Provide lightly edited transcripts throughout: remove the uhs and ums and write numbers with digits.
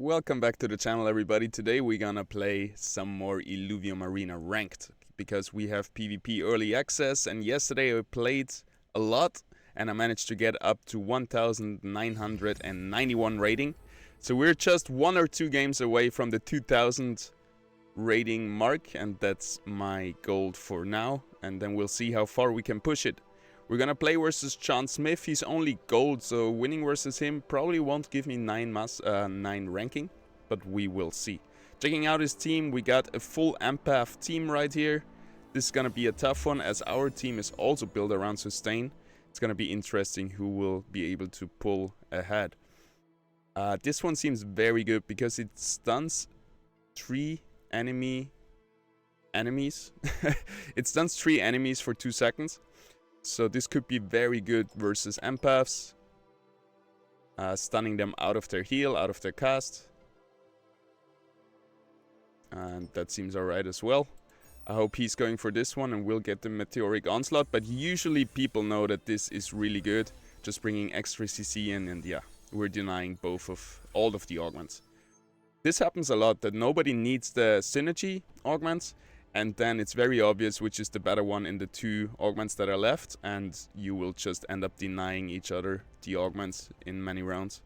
Welcome back to the channel, everybody. Today we're gonna play some more Illuvium Arena Ranked because we have PvP early access, and yesterday I played a lot and I managed to get up to 1991 rating. So we're just 1 or 2 games away from the 2000 rating mark, and that's my goal for now, and then we'll see how far we can push it. We're gonna play versus John Smith. He's only gold, so winning versus him probably won't give me 9 ranking, but we will see. Checking out his team, we got a full Empath team right here. This is gonna be a tough one as our team is also built around sustain. It's gonna be interesting who will be able to pull ahead. This one seems very good because it stuns 3 enemies. It stuns 3 enemies for 2 seconds. So this could be very good versus Empaths. Stunning them out of their heal, out of their cast. And that seems alright as well. I hope he's going for this one and we'll get the Meteoric Onslaught. But usually people know that this is really good. Just bringing extra CC in, and yeah, we're denying all of the augments. This happens a lot, that nobody needs the synergy augments. And then it's very obvious which is the better one in the 2 augments that are left, and you will just end up denying each other the augments in many rounds.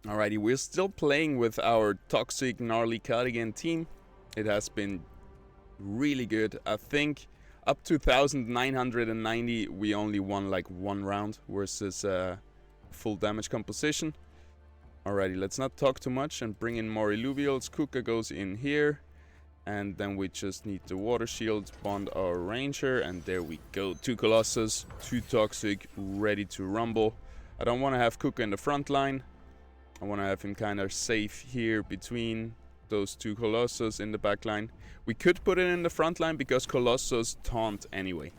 Alrighty, we're still playing with our toxic gnarly cardigan team. It has been really good. I think up to 1990 we only won like 1 round versus full damage composition. Alrighty, let's not talk too much and bring in more Illuvials. Kuka goes in here. And then we just need the water shield, bond our ranger, and there we go. 2 Colossus, 2 toxic, ready to rumble. I don't want to have Kuka in the front line. I want to have him kind of safe here between those 2 Colossus in the back line. We could put it in the front line because Colossus taunt anyway.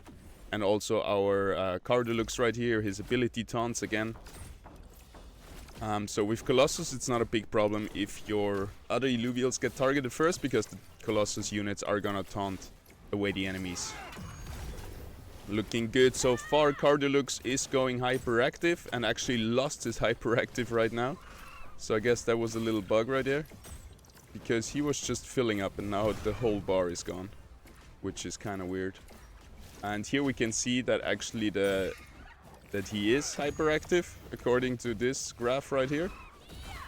And also our Cardulux right here, his ability taunts again. So with Colossus it's not a big problem if your other Illuvials get targeted first, because the Colossus units are gonna taunt away the enemies. Looking good so far. Cardulux is going hyperactive and actually lost his hyperactive right now. So I guess that was a little bug right there, because he was just filling up and now the whole bar is gone, which is kind of weird. And here we can see that actually that he is hyperactive according to this graph right here,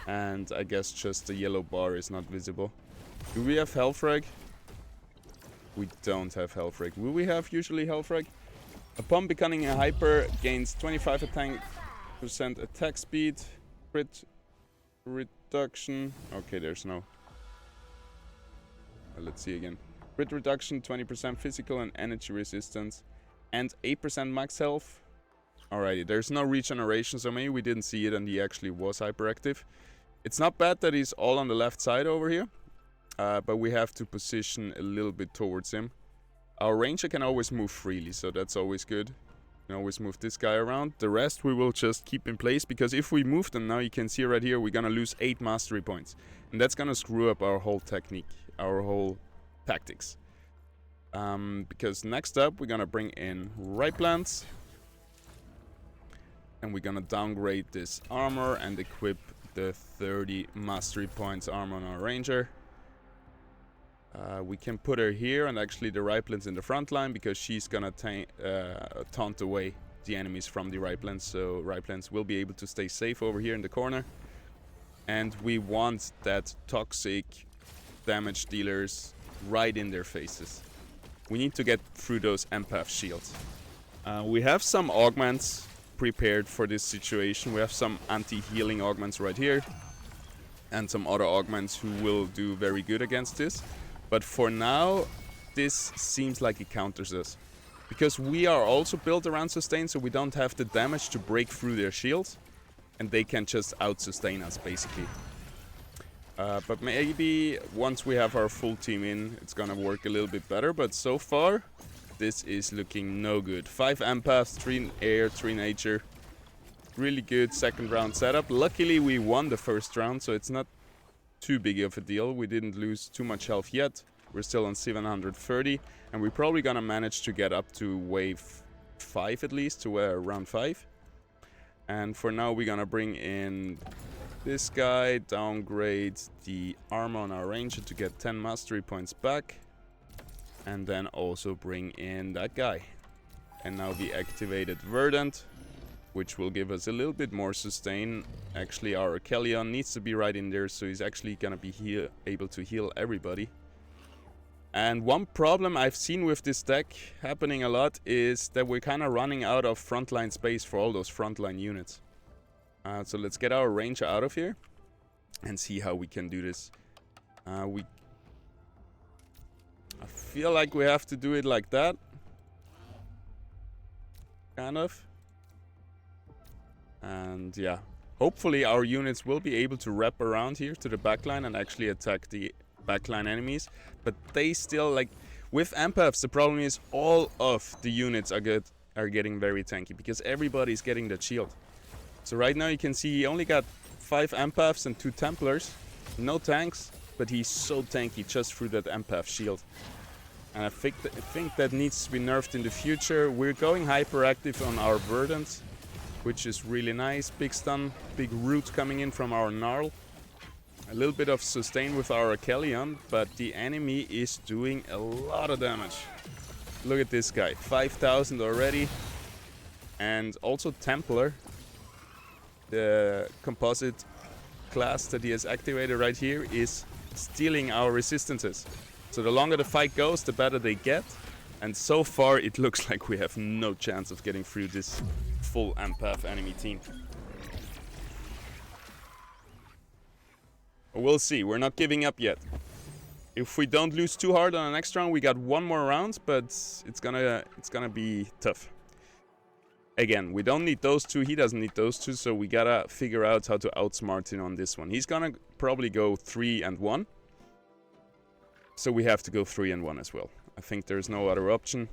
and I guess just the yellow bar is not visible. Do we have health frag? We don't have health frag. Will we have usually health frag? Upon becoming a hyper, gains 25% attack speed, crit reduction. Okay, there's no. Let's see again. Crit reduction, 20% physical and energy resistance, and 8% max health. Alrighty, there's no regeneration, so maybe we didn't see it and he actually was hyperactive. It's not bad that he's all on the left side over here, but we have to position a little bit towards him. Our ranger can always move freely, so that's always good. We can always move this guy around. The rest we will just keep in place, because if we move them now, you can see right here, we're gonna lose 8 mastery points. And that's gonna screw up our whole technique, our whole tactics. Because next up, we're gonna bring in Ripelands. And we're gonna downgrade this armor and equip the 30 mastery points armor on our ranger. We can put her here, and actually the Ripelands in the front line, because she's gonna taunt away the enemies from the Ripelands, so Ripelands will be able to stay safe over here in the corner. And we want that toxic damage dealers right in their faces. We need to get through those Empath shields. We have some augments prepared for this situation. We have some anti-healing augments right here and some other augments who will do very good against this, but for now this seems like it counters us, because we are also built around sustain, so we don't have the damage to break through their shields and they can just out sustain us basically. But maybe once we have our full team in, it's gonna work a little bit better, but so far this is looking no good. 5 empaths, 3 air, 3 nature. Really good second round setup. Luckily we won the first round, so it's not too big of a deal. We didn't lose too much health yet. We're still on 730, and we're probably gonna manage to get up to wave 5 at least, to round 5. And for now we're gonna bring in this guy, downgrade the armor on our ranger to get 10 mastery points back, and then also bring in that guy. And now we activated Verdant, which will give us a little bit more sustain. Actually, our Kellyon needs to be right in there, so he's actually gonna be able to heal everybody. And one problem I've seen with this deck happening a lot is that we're kind of running out of frontline space for all those frontline units. So let's get our ranger out of here and see how we can do this. I feel like we have to do it like that. Kind of. And yeah, hopefully our units will be able to wrap around here to the backline and actually attack the backline enemies. But they still, like, with Empaths, the problem is all of the units are getting very tanky because everybody's getting the shield. So right now you can see he only got 5 Empaths and 2 Templars. No tanks, but he's so tanky just through that Empath shield. And I think that needs to be nerfed in the future. We're going hyperactive on our Verdants, which is really nice. Big stun, big root coming in from our Gnarl. A little bit of sustain with our Kellyon, but the enemy is doing a lot of damage. Look at this guy, 5,000 already. And also Templar, the composite class that he has activated right here, is stealing our resistances. So the longer the fight goes, the better they get. And so far it looks like we have no chance of getting through this full Empath enemy team. We'll see, we're not giving up yet. If we don't lose too hard on the next round, we got one more round, but it's gonna be tough. Again, we don't need those two, he doesn't need those two, so we gotta figure out how to outsmart him on this one. He's gonna probably go 3 and 1. So we have to go 3 and 1 as well. I think there's no other option.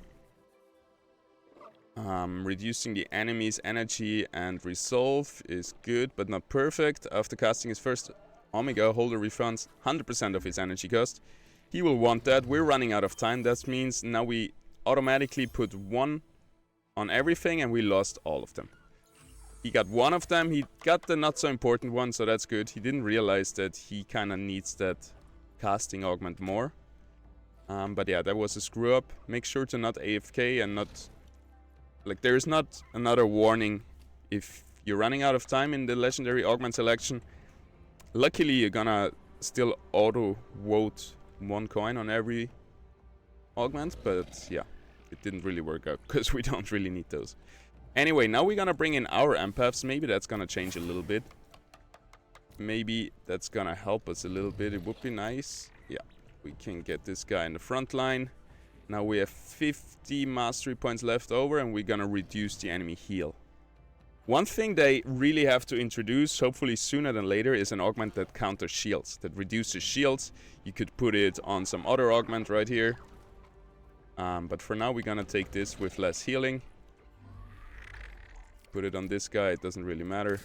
Reducing the enemy's energy and resolve is good, but not perfect. After casting his first Omega, Holder refunds 100% of his energy cost. He will want that. We're running out of time. That means now we automatically put 1 on everything, and we lost all of them. He got 1 of them. He got the not so important one, so that's good. He didn't realize that he kind of needs that casting augment more. But yeah, that was a screw up. Make sure to not AFK and not... Like, there's not another warning if you're running out of time in the legendary augment selection. Luckily, you're gonna still auto-vote 1 coin on every augment, but yeah, it didn't really work out because we don't really need those. Anyway, now we're gonna bring in our Empaths. Maybe that's gonna change a little bit. Maybe that's gonna help us a little bit. It would be nice. Yeah, we can get this guy in the front line. Now we have 50 mastery points left over, and we're gonna reduce the enemy heal. One thing they really have to introduce, hopefully sooner than later, is an augment that counters shields, that reduces shields. You could put it on some other augment right here. But for now, we're gonna take this with less healing. Put it on this guy, it doesn't really matter.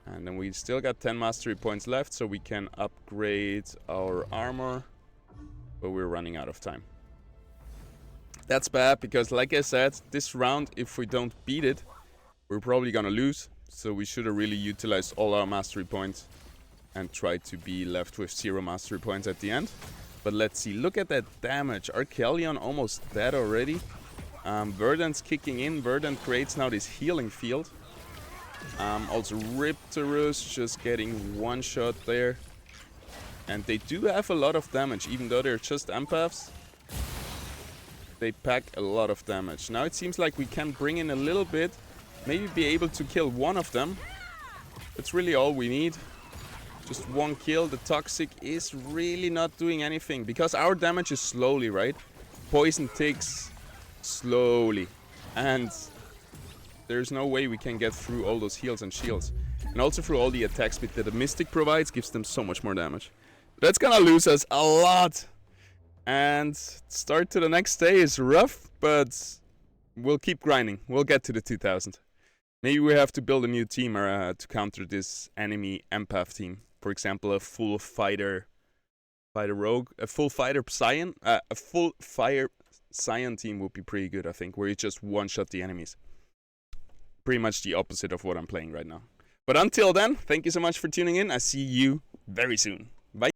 And then we still got 10 mastery points left, so we can upgrade our armor. But we're running out of time. That's bad, because like I said, this round, if we don't beat it, we're probably gonna lose. So we should have really utilized all our mastery points and tried to be left with 0 mastery points at the end. But let's see, look at that damage. Our Kellyon almost dead already. Verdant's kicking in. Verdant creates now this healing field. Also Riptorus just getting 1 shot there. And they do have a lot of damage, even though they're just Empaths. They pack a lot of damage. Now it seems like we can bring in a little bit. Maybe be able to kill 1 of them. That's really all we need. Just 1 kill. The Toxic is really not doing anything, because our damage is slowly, right? Poison ticks slowly. And there's no way we can get through all those heals and shields. And also through all the attack speed that the Mystic provides gives them so much more damage. That's gonna lose us a lot. And start to the next day is rough, but we'll keep grinding. We'll get to the 2000. Maybe we have to build a new team to counter this enemy Empath team. For example, a full fighter rogue, a full fighter Scion, a full fire Scion team would be pretty good, I think, where you just one-shot the enemies. Pretty much the opposite of what I'm playing right now. But until then, thank you so much for tuning in. I see you very soon.